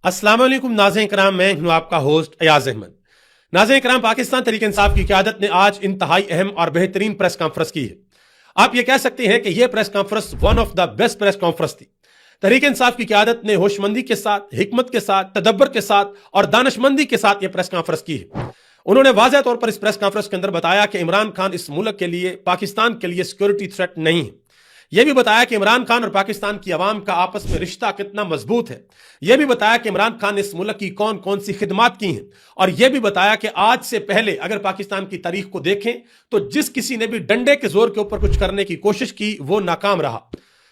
अस्सलाम वालेकुम नाज़रीन कराम, मैं हूं आपका होस्ट अयाज अहमद। नाज़रीन कराम, पाकिस्तान तहरीक इंसाफ की क़यादत ने आज इंतहाई अहम और बेहतरीन प्रेस कॉन्फ्रेंस की है। आप ये कह सकते हैं कि यह press conference one of the best press conference थी। तहरीक इंसाफ की क़यादत ने होशमंदी के साथ, हिकमत के साथ, तदब्बर के साथ और दानशमंदी के साथ यह प्रेस कॉन्फ्रेंस की है। उन्होंने वाज़ेह तौर पर इस प्रेस कॉन्फ्रेंस के अंदर बताया कि इमरान खान इस मुल्क के लिए, पाकिस्तान के लिए सिक्योरिटी थ्रेट नहीं है। यह भी बताया कि इमरान खान और पाकिस्तान की आवाम का आपस में रिश्ता कितना मजबूत है। यह भी बताया कि इमरान खान ने इस मुल्क की कौन कौन सी खिदमात की हैं, और यह भी बताया कि आज से पहले अगर पाकिस्तान की तारीख को देखें तो जिस किसी ने भी डंडे के जोर के ऊपर कुछ करने की कोशिश की वो नाकाम रहा।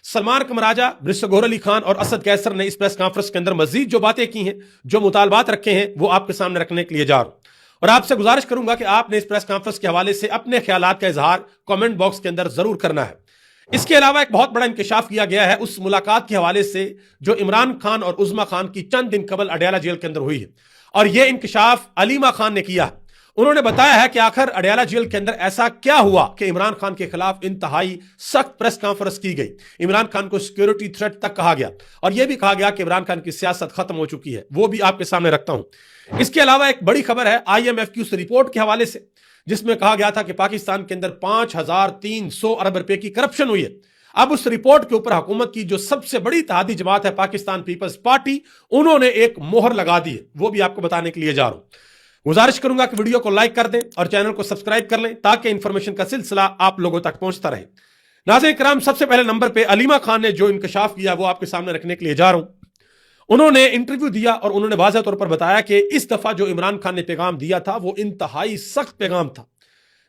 सलमान कमराजा, गौहर अली खान और असद कैसर ने इस प्रेस कॉन्फ्रेंस के अंदर मजीद जो बातें की हैं, जो मुतालबात रखे हैं, वो आपके सामने रखने के लिए जा रहा हूं। और आपसे गुजारिश करूंगा कि आपने इस प्रेस कॉन्फ्रेंस के हवाले से अपने ख्यालात का इजहार कमेंट बॉक्स के अंदर जरूर करना है। इसके अलावा एक बहुत बड़ा इंकशाफ किया गया है उस मुलाकात के हवाले से जो इमरान खान और उज़्मा खान की चंद दिन कबल अडयाला जेल के अंदर हुई है, और यह इंकशाफ अलीमा खान ने किया है। उन्होंने बताया है कि आखिर अडयाला जेल के अंदर ऐसा क्या हुआ कि इमरान खान के खिलाफ इंतहाई सख्त प्रेस कॉन्फ्रेंस की गई, इमरान खान को सिक्योरिटी थ्रेट तक कहा गया, और यह भी कहा गया कि इमरान खान की सियासत खत्म हो चुकी है। वो भी आपके सामने रखता हूं। इसके अलावा एक बड़ी खबर है IMF की उस रिपोर्ट के हवाले से जिसमें कहा गया था कि पाकिस्तान के अंदर 5,300 अरब रुपए की करप्शन हुई है। अब उस रिपोर्ट के ऊपर हुकूमत की जो सबसे बड़ी इत्तेहादी जमात है पाकिस्तान पीपल्स पार्टी, उन्होंने एक मोहर लगा दी है। वो भी आपको बताने के लिए जा रहा हूं। गुजारिश करूंगा कि वीडियो को लाइक कर दें और चैनल को सब्सक्राइब कर लें ताकि इंफॉर्मेशन का सिलसिला आप लोगों तक पहुंचता रहे। नाज़रीन किराम, सबसे पहले नंबर पे अलीमा खान ने जो इंकशाफ किया वो आपके सामने रखने के लिए जा रहा हूं। उन्होंने इंटरव्यू दिया और उन्होंने वाज़ेह तौर पर बताया कि इस दफा जो इमरान खान ने पैगाम दिया था वो इंतहाई सख्त पैगाम था।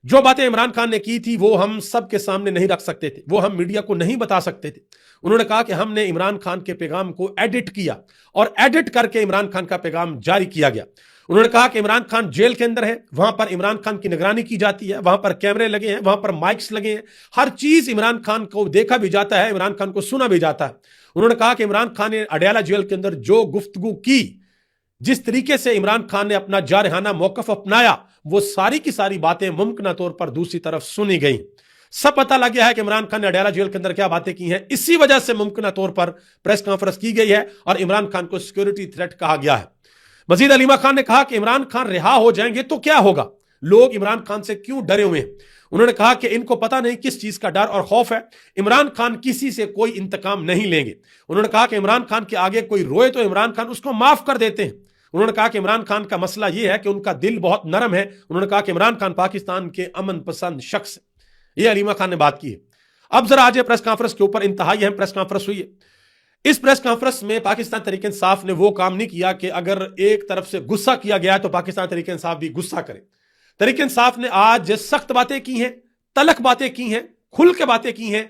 जो बातें इमरान खान ने की थी वो हम सब के सामने नहीं रख सकते थे, वो हम मीडिया को नहीं बता सकते थे। उन्होंने कहा कि हमने इमरान खान के पैगाम को एडिट किया और एडिट करके इमरान खान का पैगाम जारी किया गया। उन्होंने कहा कि इमरान खान जेल के अंदर है, वहां पर इमरान खान की निगरानी की जाती है, वहां पर कैमरे लगे हैं, वहां पर माइक्स लगे हैं, हर चीज इमरान खान को देखा भी जाता है, इमरान खान को सुना भी जाता है। उन्होंने कहा कि इमरान खान ने अडयाला जेल के अंदर जो गुफ्तगू की, जिस तरीके से इमरान खान ने अपना जारहाना मौकफ अपनाया, वो सारी की सारी बातें मुमकिन तौर पर दूसरी तरफ सुनी गई। सब पता लग गया है कि इमरान खान ने अडयाला जेल के अंदर क्या बातें की हैं। इसी वजह से मुमकिन तौर पर प्रेस कॉन्फ्रेंस की गई है और इमरान खान को सिक्योरिटी थ्रेट कहा गया है। मजीद अलीमा खान ने कहा कि इमरान खान रिहा हो जाएंगे तो क्या होगा, लोग इमरान खान से क्यों डरे हुए हैं। उन्होंने कहा कि इनको पता नहीं किस चीज का डर और खौफ है। इमरान खान किसी से कोई इंतकाम नहीं लेंगे। उन्होंने कहा कि इमरान खान के आगे कोई रोए तो इमरान खान उसको माफ कर देते हैं। उन्होंने कहा कि इमरान खान का मसला यह है कि उनका दिल बहुत नरम है। उन्होंने कहा कि इमरान खान पाकिस्तान के अमन पसंद शख्स है। यह अलीमा खान ने बात की है। अब जरा आज प्रेस कॉन्फ्रेंस के ऊपर इंतहाई अहम प्रेस कॉन्फ्रेंस हुई है। इस प्रेस कॉन्फ्रेंस में पाकिस्तान तहरीक इंसाफ ने वो काम नहीं किया कि अगर एक तरफ से गुस्सा किया गया तो पाकिस्तान तहरीक इंसाफ भी गुस्सा करे। तहरीक इंसाफ ने आज सख्त बातें की हैं, तलख बातें की हैं, खुल के बातें की हैं,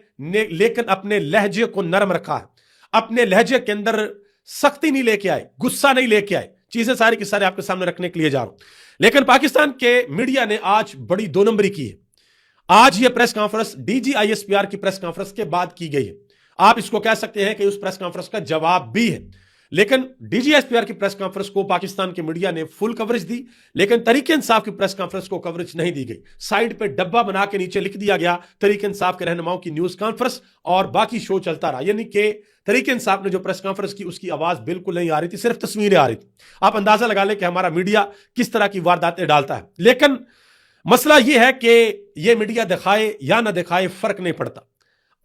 लेकिन अपने लहजे को नरम रखा है। अपने लहजे के अंदर सख्ती नहीं लेके आए, गुस्सा नहीं लेके आए। चीजें सारी की सारी आपके सामने रखने के लिए जा रहा हूं। लेकिन पाकिस्तान के मीडिया ने आज बड़ी दो नंबरी की है। आज यह प्रेस कॉन्फ्रेंस DGISPR की प्रेस कॉन्फ्रेंस के बाद की गई है। आप इसको कह सकते हैं कि उस प्रेस कॉन्फ्रेंस का जवाब भी है। लेकिन DGISPR की प्रेस कॉन्फ्रेंस को पाकिस्तान के मीडिया ने फुल कवरेज दी, लेकिन तहरीक इंसाफ की प्रेस कॉन्फ्रेंस को कवरेज नहीं दी गई। साइड पे डब्बा बना के नीचे लिख दिया गया तहरीक इंसाफ के रहनुमाओं की न्यूज कॉन्फ्रेंस, और बाकी शो चलता रहा। यानी कि तहरीक इंसाफ ने जो प्रेस कॉन्फ्रेंस की उसकी आवाज बिल्कुल नहीं आ रही थी, सिर्फ तस्वीरें आ रही थी। आप अंदाजा लगा लें कि हमारा मीडिया किस तरह की वारदातें डालता है। लेकिन मसला यह है कि यह मीडिया दिखाए या ना दिखाए फर्क नहीं पड़ता।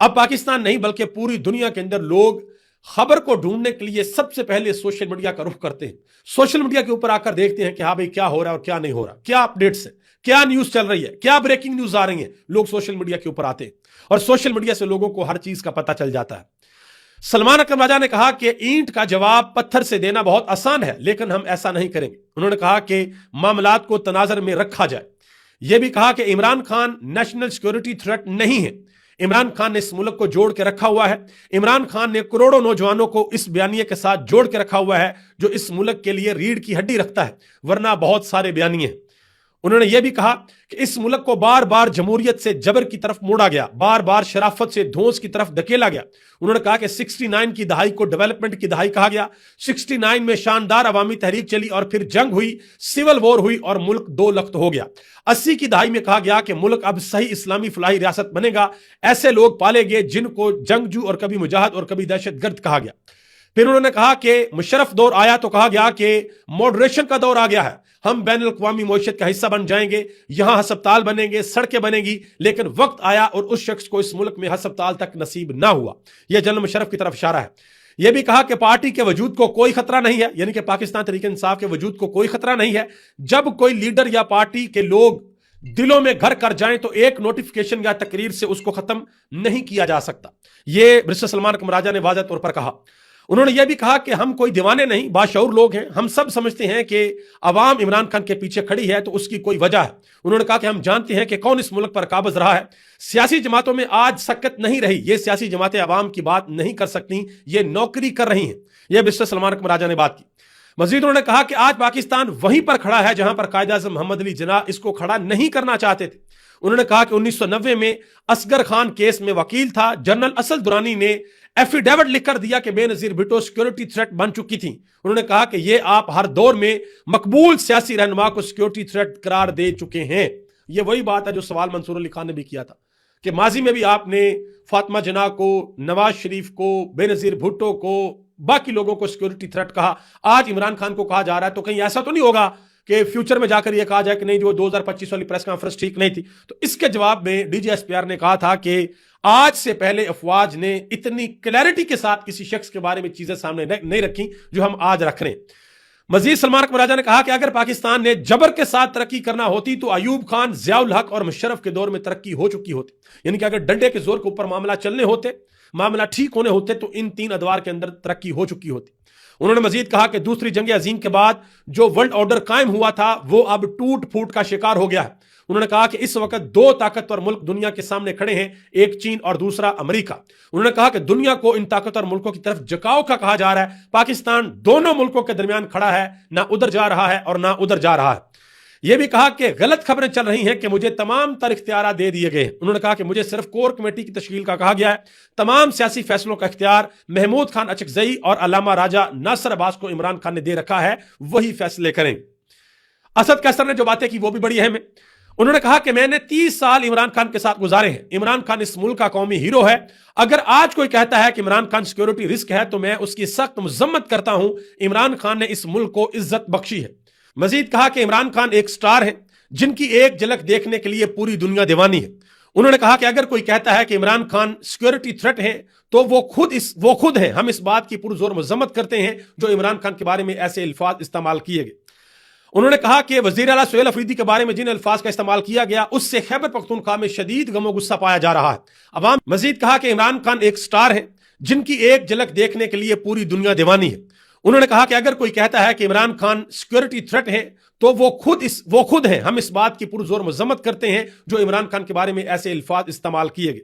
अब पाकिस्तान नहीं बल्कि पूरी दुनिया के अंदर लोग खबर को ढूंढने के लिए सबसे पहले सोशल मीडिया का रुख करते हैं। सोशल मीडिया के ऊपर आकर देखते हैं कि हाँ भाई क्या हो रहा है और क्या नहीं हो रहा, क्या अपडेट्स है, क्या न्यूज चल रही है, क्या ब्रेकिंग न्यूज आ रही है। लोग सोशल मीडिया के ऊपर आते हैं और सोशल मीडिया से लोगों को हर चीज का पता चल जाता है। सलमान कमराजा ने कहा कि ईंट का जवाब पत्थर से देना बहुत आसान है, लेकिन हम ऐसा नहीं करेंगे। उन्होंने कहा कि मामलात को तनाजर में रखा जाए। यह भी कहा कि Imran Khan national security threat नहीं है। इमरान खान ने इस मुल्क को जोड़ के रखा हुआ है। इमरान खान ने करोड़ों नौजवानों को इस बयानिए के साथ जोड़ के रखा हुआ है जो इस मुल्क के लिए रीढ़ की हड्डी रखता है, वरना बहुत सारे बयानिए हैं। उन्होंने यह भी कहा कि इस मुल्क को बार बार जमहूरियत से जबर की तरफ मोड़ा गया, बार बार शराफत से धौंस की तरफ धकेला गया। उन्होंने कहा कि 69 की दहाई को डेवलपमेंट की दहाई कहा गया। 69 में शानदार अवामी तहरीक चली और फिर जंग हुई, सिविल वॉर हुई और मुल्क दो लख्त हो गया। 80 की दहाई में कहा गया कि मुल्क अब सही इस्लामी फलाही रियासत बनेगा। ऐसे लोग पाले गए जिनको जंगजू और कभी मुजाहिद और कभी दहशतगर्द कहा गया। फिर उन्होंने कहा कि मुशर्रफ दौर आया तो कहा गया कि मॉडरेशन का दौर आ गया है, हम बैन अल-अक़वामी मईशत का हिस्सा बन जाएंगे, यहां हस्पताल बनेंगे, सड़कें बनेंगी, लेकिन वक्त आया और उस शख्स को इस मुल्क में हस्पताल तक नसीब ना हुआ। यह जनरल मुशर्रफ की तरफ इशारा है। यह भी कहा कि पार्टी के वजूद को कोई खतरा नहीं है, यानी कि पाकिस्तान तहरीक इंसाफ के वजूद को कोई खतरा नहीं है। जब कोई लीडर या पार्टी के लोग दिलों में घर कर जाएं तो एक नोटिफिकेशन या तकरीर से उसको खत्म नहीं किया जा सकता। यह बैरिस्टर सलमान अकरम राजा ने वाज़ेह तौर पर कहा। उन्होंने यह भी कहा कि हम कोई दीवाने नहीं, बाशऊर लोग हैं, हम सब समझते हैं कि अवाम इमरान खान के पीछे खड़ी है तो उसकी कोई वजह है। उन्होंने कहा कि हम जानते हैं कि कौन इस मुल्क पर काबज रहा है। सियासी जमातों में आज सकत नहीं रही, ये सियासी जमातें अवाम की बात नहीं कर सकती, ये नौकरी कर रही हैं। यह बैरिस्टर सलमान अकरम राजा ने बात की। मजीद उन्होंने कहा कि आज पाकिस्तान वहीं पर खड़ा है जहां पर कायद-ए-आज़म मोहम्मद अली जिन्ना इसको खड़ा नहीं करना चाहते थे। उन्होंने कहा कि 1990 में असगर खान केस में वकील था, जनरल असद दुरानी ने एफिडेविट लिखकर दिया कि बेनजीर भुट्टो सिक्योरिटी थ्रेट बन चुकी थी। उन्होंने कहा कि ये आप हर दौर में मकबूल सियासी रहनुमा को सिक्योरिटी थ्रेट करार दे चुके हैं। ये वही बात है जो सवाल मंसूर अली खान ने भी किया था कि माजी में भी आपने फातिमा जिन्ना को, नवाज शरीफ को, बेनजीर भुट्टो को, बाकी लोगों को सिक्योरिटी थ्रेट कहा। आज इमरान खान को कहा जा रहा है, तो कहीं ऐसा तो नहीं होगा कि फ्यूचर में जाकर यह कहा जाए कि नहीं जो 2025 वाली प्रेस कॉन्फ्रेंस ठीक नहीं थी। तो इसके जवाब में डीजीएसपीआर ने कहा था कि आज से पहले अफवाज ने इतनी क्लैरिटी के साथ किसी शख्स के बारे में चीजें सामने नहीं रखी जो हम आज रख रहे हैं। मजीद सलमान अकबर राजा ने कहा कि अगर पाकिस्तान ने जबर के साथ तरक्की करना होती तो अयूब खान, ज़ियाउल हक और मुशर्रफ के दौर में तरक्की हो चुकी होती। यानी कि अगर डंडे के जोर के ऊपर मामला चलने होते, मामला ठीक होने होते तो इन 3 अदवार के अंदर तरक्की हो चुकी होती। उन्होंने मजीद कहा कि दूसरी जंग अजीम के बाद जो वर्ल्ड ऑर्डर कायम हुआ था वो अब टूट फूट का शिकार हो गया है। उन्होंने कहा कि इस वक्त 2 ताकतवर मुल्क दुनिया के सामने खड़े हैं, एक चीन और दूसरा अमेरिका। उन्होंने कहा कि दुनिया को इन ताकतवर मुल्कों की तरफ झुकाव का कहा जा रहा है। पाकिस्तान दोनों मुल्कों के दरमियान खड़ा है, ना उधर जा रहा है और ना उधर जा रहा है। यह भी कहा कि गलत खबरें चल रही हैं कि मुझे तमाम तर इख्तियार दे दिए गए। उन्होंने कहा कि मुझे सिर्फ कोर कमेटी की तश्कील का कहा गया है, तमाम सियासी फैसलों का इख्तियार महमूद खान अचकजई और अल्लामा राजा नासिर अब्बास को इमरान खान ने दे रखा है, वही फैसले करें। असद कैसर ने जो बातें की वो भी बड़ी अहम है। उन्होंने कहा कि मैंने 30 साल इमरान खान के साथ गुजारे हैं, इमरान खान इस मुल्क का कौमी हीरो है। अगर आज कोई कहता है कि इमरान खान सिक्योरिटी रिस्क है तो मैं उसकी सख्त मजम्मत करता हूं। इमरान खान ने इस मुल्क को इज्जत बख्शी है। मजीद कहा कि इमरान खान एक स्टार है जिनकी एक झलक देखने के लिए पूरी दुनिया दीवानी है। उन्होंने कहा कि अगर कोई कहता है कि इमरान खान सिक्योरिटी थ्रेट है तो वो खुद हैं। हम इस बात की पुरजोर मजम्मत करते हैं जो इमरान खान के बारे में ऐसे अल्फाज इस्तेमाल किए गए। उन्होंने कहा कि वजीर आला सुहेल अफरीदी के बारे में जिन अल्फाज का इस्तेमाल किया गया उससे खैबर पख्तूनख्वा में शदीद गमो गुस्सा पाया जा रहा है। अवाम मजीद कहा कि इमरान खान एक स्टार है जिनकी एक झलक देखने के लिए पूरी दुनिया दीवानी है। उन्होंने कहा कि अगर कोई कहता है कि इमरान खान सिक्योरिटी थ्रेट है तो वो खुद हैं। हम इस बात की पुरजोर मजम्मत करते हैं जो इमरान खान के बारे में ऐसे अल्फाज इस्तेमाल किए गए।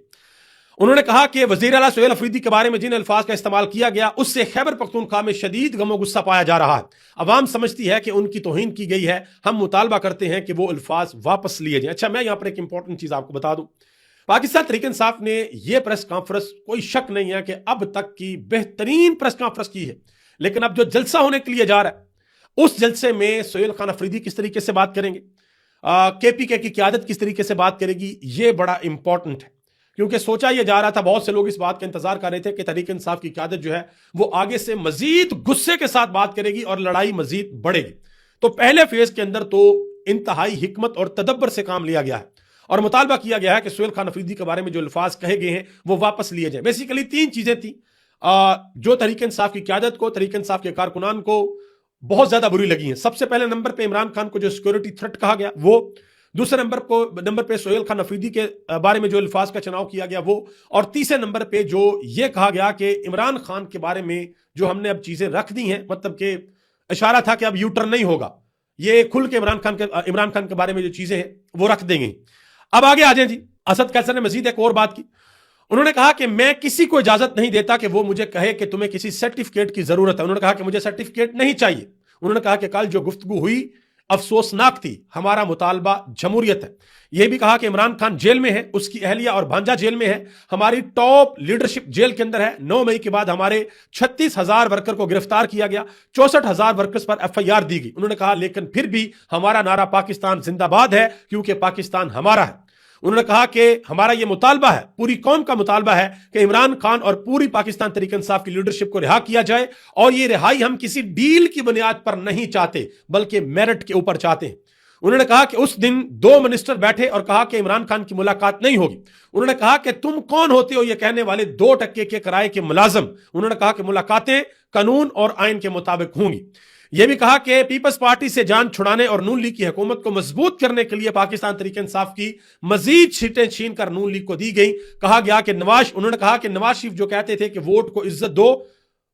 उन्होंने कहा कि वजीर आला सुहेल अफरीदी के बारे में जिन अल्फाज का इस्तेमाल किया गया उससे खैबर पख्तूनख्वा में शदीद गमो गुस्सा पाया जा रहा है। अवाम समझती है कि उनकी तौहीन की गई है, हम मुतालबा करते हैं कि वो अल्फाज वापस लिए जाए। अच्छा, मैं यहां पर एक इंपॉर्टेंट चीज आपको बता दूं। पाकिस्तान तहरीक इंसाफ ने यह प्रेस कॉन्फ्रेंस, कोई शक नहीं है कि अब तक की बेहतरीन प्रेस कॉन्फ्रेंस की है, लेकिन अब जो जलसा होने के लिए जा रहा है उस जलसे में सुहेल खान अफरीदी किस तरीके से बात करेंगे, केपीके की क़यादत किस तरीके से बात करेगी, यह बड़ा इंपॉर्टेंट है। क्योंकि सोचा यह जा रहा था, बहुत से लोग इस बात का इंतजार कर रहे थे कि तहरीक इंसाफ की क़यादत जो है वो आगे से मजीद गुस्से के साथ बात करेगी और लड़ाई मजीद बढ़ेगी। तो पहले फेज के अंदर तो इंतहाई हिकमत और तदब्बर से काम लिया गया है और मुतालबा किया गया है कि सुहेल खान अफरीदी के बारे में जो अल्फाज कहे गए हैं वो वापस लिए जाए। बेसिकली 3 चीजें थी जो तहरीक इंसाफ की क़यादत को, तहरीक इंसाफ के कारकुनान को बहुत ज्यादा बुरी लगी हैं। सबसे पहले नंबर पे इमरान खान को जो सिक्योरिटी थ्रेट कहा गया वो, दूसरे नंबर पे सुहेल खान अफरीदी के बारे में जो अल्फाज का चुनाव किया गया वो, और तीसरे नंबर पे जो ये कहा गया कि इमरान खान के बारे में जो हमने अब चीजें रख दी हैं, मतलब कि इशारा था कि अब यू टर्न नहीं होगा, ये खुल के इमरान खान के बारे में जो चीजें हैं वो रख देंगे। अब आगे आ जाए जी। असद कैसर ने मजीद एक और बात की। उन्होंने कहा कि मैं किसी को इजाजत नहीं देता कि वो मुझे कहे कि तुम्हें किसी सर्टिफिकेट की जरूरत है। उन्होंने कहा कि मुझे सर्टिफिकेट नहीं चाहिए। उन्होंने कहा कि कल जो गुफ्तगू हुई अफसोसनाक थी, हमारा मुतालबा जमहूरियत है। यह भी कहा कि इमरान खान जेल में है, उसकी अहलिया और भांजा जेल में है, हमारी टॉप लीडरशिप जेल के अंदर है। 9 मई के बाद हमारे 36,000 वर्कर को गिरफ्तार किया गया, 64,000 वर्कर्स पर FIR दी गई। उन्होंने कहा लेकिन फिर भी हमारा नारा पाकिस्तान जिंदाबाद है क्योंकि पाकिस्तान हमारा है। انہوں نے کہا کہ ہمارا یہ مطالبہ ہے, پوری قوم کا مطالبہ ہے کہ عمران خان اور پوری پاکستان تحریک انصاف کی لیڈرشپ کو رہا کیا جائے, اور یہ رہائی ہم کسی ڈیل کی بنیاد پر نہیں چاہتے بلکہ میرٹ کے اوپر چاہتے ہیں. انہوں نے کہا کہ اس دن 2 منسٹر بیٹھے اور کہا کہ عمران خان کی ملاقات نہیں ہوگی. انہوں نے کہا کہ تم کون ہوتے ہو یہ کہنے والے 2% کے کرائے کے ملازم. انہوں نے کہا کہ ملاقاتیں قانون اور آئین کے مطابق ہوں گی. یہ بھی کہا کہ پیپلز پارٹی سے جان چھڑانے اور نون لیگ کی حکومت کو مضبوط کرنے کے لیے پاکستان تحریک انصاف کی مزید سیٹیں چھین کر نون لیگ کو دی گئی. کہا گیا کہ انہوں نے کہا کہ نواز شریف جو کہتے تھے کہ ووٹ کو عزت دو,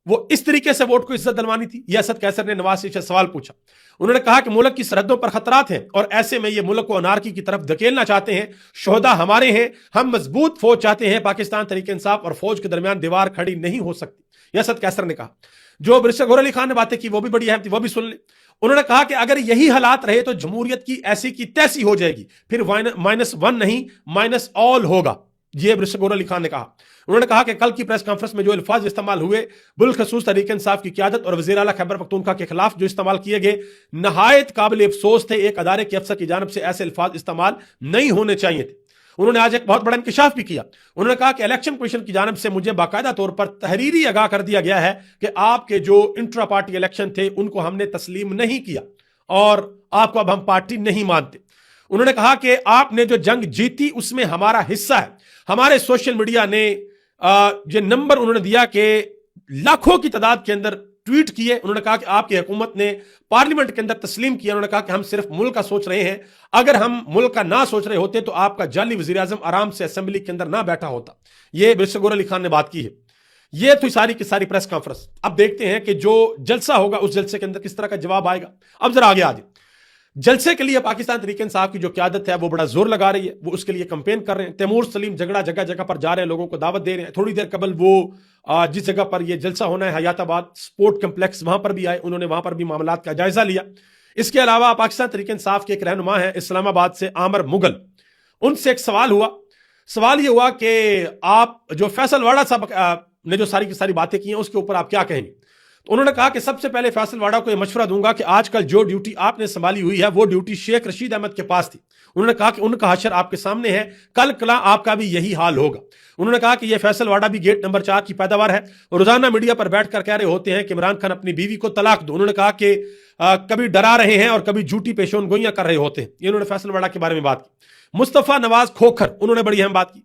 وہ اس طریقے سے ووٹ کو عزت دلوانی تھی. یہ اسد قیصر نے نواز شریف سے سوال پوچھا. انہوں نے کہا کہ ملک کی سرحدوں پر خطرات ہیں اور ایسے میں یہ ملک کو انارکی کی طرف دھکیلنا چاہتے ہیں. شہداء ہمارے ہیں, ہم مضبوط فوج چاہتے ہیں. پاکستان تحریک انصاف اور فوج کے درمیان دیوار کھڑی نہیں ہو سکتی, یہ اسد قیصر نے کہا. جو برسٹر گور علی خان نے باتیں کی وہ بھی بڑی اہم تھی, وہ بھی سن لیں. انہوں نے کہا کہ اگر یہی حالات رہے تو جمہوریت کی ایسی کی تیسی ہو جائے گی, پھر -1 نہیں -all ہوگا. یہ برسٹر گور علی خان نے کہا. انہوں نے کہا کہ کل کی پریس کانفرنس میں جو الفاظ استعمال ہوئے, بالخصوص تحریک انصاف کی قیادت اور وزیر اعلیٰ خیبر پختونخوا کے خلاف جو استعمال کیے گئے, نہایت قابل افسوس تھے. ایک ادارے کے افسر کی جانب سے ایسے الفاظ استعمال نہیں ہونے چاہیے تھے. انہوں نے آج ایک بہت بڑا انکشاف بھی کیا. انہوں نے کہا کہ الیکشن کمیشن کی جانب سے مجھے باقاعدہ طور پر تحریری آگاہ کر دیا گیا ہے کہ آپ کے جو انٹرا پارٹی الیکشن تھے ان کو ہم نے تسلیم نہیں کیا اور آپ کو اب ہم پارٹی نہیں مانتے. انہوں نے کہا کہ آپ نے جو جنگ جیتی اس میں ہمارا حصہ ہے. ہمارے سوشل میڈیا نے یہ نمبر انہوں نے دیا کہ لاکھوں کی تعداد کے اندر ٹویٹ کیے. انہوں نے کہا کہ آپ کی حکومت نے پارلیمنٹ کے اندر تسلیم کیا. انہوں نے کہا کہ ہم صرف ملک کا سوچ رہے ہیں, اگر ہم ملک کا نہ سوچ رہے ہوتے تو آپ کا جعلی وزیر اعظم آرام سے اسمبلی کے اندر نہ بیٹھا ہوتا. یہ برسٹر گور علی خان نے بات کی ہے. یہ تو ساری کی ساری پریس کانفرنس. اب دیکھتے ہیں کہ جو جلسہ ہوگا اس جلسے کے اندر کس طرح کا جواب آئے گا. اب ذرا آگے آ جائیں. جلسے کے لیے پاکستان تحریک انصاف کی جو قیادت ہے وہ بڑا زور لگا رہی ہے, وہ اس کے لیے کمپین کر رہے ہیں. تیمور سلیم جھگڑا جگہ جگہ پر جا رہے ہیں, لوگوں کو دعوت دے رہے ہیں. تھوڑی دیر قبل وہ جس جگہ پر یہ جلسہ ہونا ہے حیات آباد سپورٹ کمپلیکس, وہاں پر بھی آئے. انہوں نے وہاں پر بھی معاملات کا جائزہ لیا. اس کے علاوہ پاکستان تحریک انصاف کے ایک رہنما ہیں اسلام آباد سے عامر مغل, ان سے ایک سوال ہوا. سوال یہ ہوا کہ آپ جو فیصل واڑا صاحب نے جو ساری کی ساری باتیں کی ہیں اس کے اوپر آپ کیا کہیں گے. تو انہوں نے کہا کہ سب سے پہلے فیصل واڑا کو یہ مشورہ دوں گا کہ آج کل جو ڈیوٹی آپ نے سنبھالی ہوئی ہے وہ ڈیوٹی شیخ رشید احمد کے پاس تھی. انہوں نے کہا کہ ان کا حشر آپ کے سامنے ہے, کل کلا آپ کا بھی یہی حال ہوگا. انہوں نے کہا کہ یہ فیصل واڑا بھی گیٹ نمبر 4 کی پیداوار ہے. روزانہ میڈیا پر بیٹھ کر کہہ رہے ہوتے ہیں کہ عمران خان اپنی بیوی کو طلاق دو. انہوں نے کہا کہ کبھی ڈرا رہے ہیں اور کبھی جھوٹی پیشون گوئیاں کر رہے ہوتے ہیں. یہ انہوں نے فیصل واڑا کے بارے میں بات کی. مصطفیٰ نواز کھوکھر, انہوں نے بڑی اہم بات کی.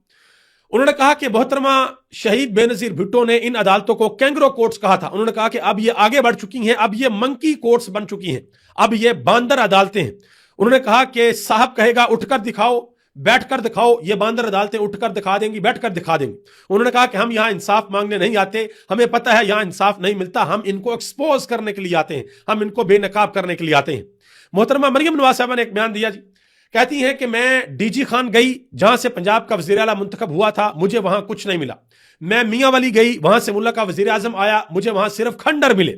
انہوں نے کہا کہ محترمہ شہید بے نظیر بھٹو نے ان عدالتوں کو کینگرو کورٹس کہا تھا. انہوں نے کہا کہ اب یہ آگے بڑھ چکی ہیں, اب یہ منکی کورٹس بن چکی ہیں, اب یہ باندر عدالتیں ہیں. انہوں نے کہا کہ صاحب کہے گا اٹھ کر دکھاؤ, بیٹھ کر دکھاؤ, یہ باندر عدالتیں اٹھ کر دکھا دیں گی, بیٹھ کر دکھا دیں گی. انہوں نے کہا کہ ہم یہاں انصاف مانگنے نہیں آتے, ہمیں پتہ ہے یہاں انصاف نہیں ملتا, ہم ان کو ایکسپوز کرنے کے لیے آتے ہیں, ہم ان کو بے نقاب کرنے کے لیے آتے ہیں. محترمہ مریم نواز صاحبہ نے ایک بیان دیا. کہتی ہیں کہ میں ڈی جی خان گئی جہاں سے پنجاب کا وزیر اعلیٰ منتخب ہوا تھا, مجھے وہاں کچھ نہیں ملا. میں میاں والی گئی, وہاں سے ملک کا وزیر اعظم آیا, مجھے وہاں صرف کھنڈر ملے.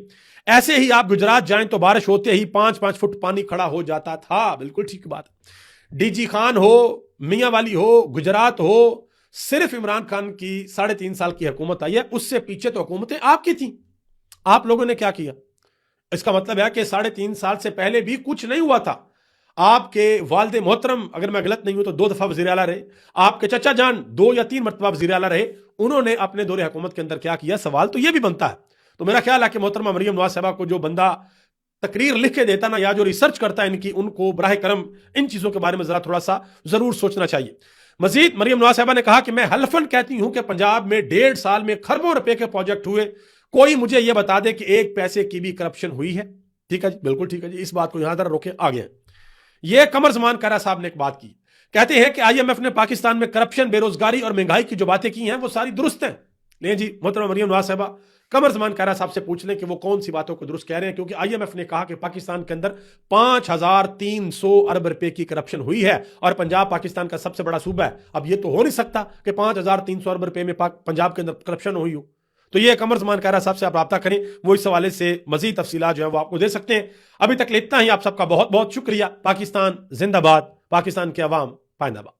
ایسے ہی آپ گجرات جائیں تو بارش ہوتے ہی 5-5 فٹ پانی کھڑا ہو جاتا تھا. بالکل ٹھیک بات. ڈی جی خان ہو, میاں والی ہو, گجرات ہو, صرف عمران خان کی 3.5 سال کی حکومت آئی ہے, اس سے پیچھے تو حکومتیں آپ کی تھیں. آپ لوگوں نے کیا کیا؟ اس کا مطلب ہے کہ 3.5 سال سے پہلے بھی کچھ نہیں ہوا تھا. آپ کے والد محترم, اگر میں غلط نہیں ہوں تو 2 دفعہ وزیر اعلیٰ رہے. آپ کے چچا جان 2 یا 3 مرتبہ وزیر اعلیٰ رہے. انہوں نے اپنے دور حکومت کے اندر کیا کیا؟ سوال تو یہ بھی بنتا ہے. تو میرا خیال ہے کہ محترمہ مریم نواز صاحبہ کو جو بندہ تقریر لکھ کے دیتا نا, یا جو ریسرچ کرتا ہے ان کو براہ کرم ان چیزوں کے بارے میں ذرا تھوڑا سا ضرور سوچنا چاہیے. مزید مریم نواز صاحبہ نے کہا کہ میں حلفاً کہتی ہوں کہ پنجاب میں 1.5 سال میں خربوں روپے کے پروجیکٹ ہوئے, کوئی مجھے یہ بتا دے کہ 1 پیسے کی بھی کرپشن ہوئی ہے. ٹھیک ہے جی, بالکل ٹھیک ہے جی, اس بات کو یہاں ذرا روکیں. آگے یہ قمر زمان کہرا صاحب نے ایک بات کی. کہتے ہیں کہ آئی ایم ایف نے پاکستان میں کرپشن, بے روزگاری اور مہنگائی کی جو باتیں کی ہیں وہ ساری درست ہیں. لیں جی محترمہ مریم نواز صاحبہ, قمر زمان کہرا صاحب سے پوچھ لیں کہ وہ کون سی باتوں کو درست کہہ رہے ہیں, کیونکہ آئی ایم ایف نے کہا کہ پاکستان کے اندر 5,300 ارب روپے کی کرپشن ہوئی ہے اور پنجاب پاکستان کا سب سے بڑا صوبہ ہے. اب یہ تو ہو نہیں سکتا کہ 5,300 ارب روپے میں پنجاب کے اندر کرپشن ہوئی ہو. تو یہ قمر زمان کہرا صاحب سے آپ رابطہ کریں, وہ اس حوالے سے مزید تفصیلات جو ہیں وہ آپ کو دے سکتے ہیں. ابھی تک اتنا ہی. آپ سب کا بہت بہت شکریہ. پاکستان زندہ باد, پاکستان کے عوام پائندہ باد.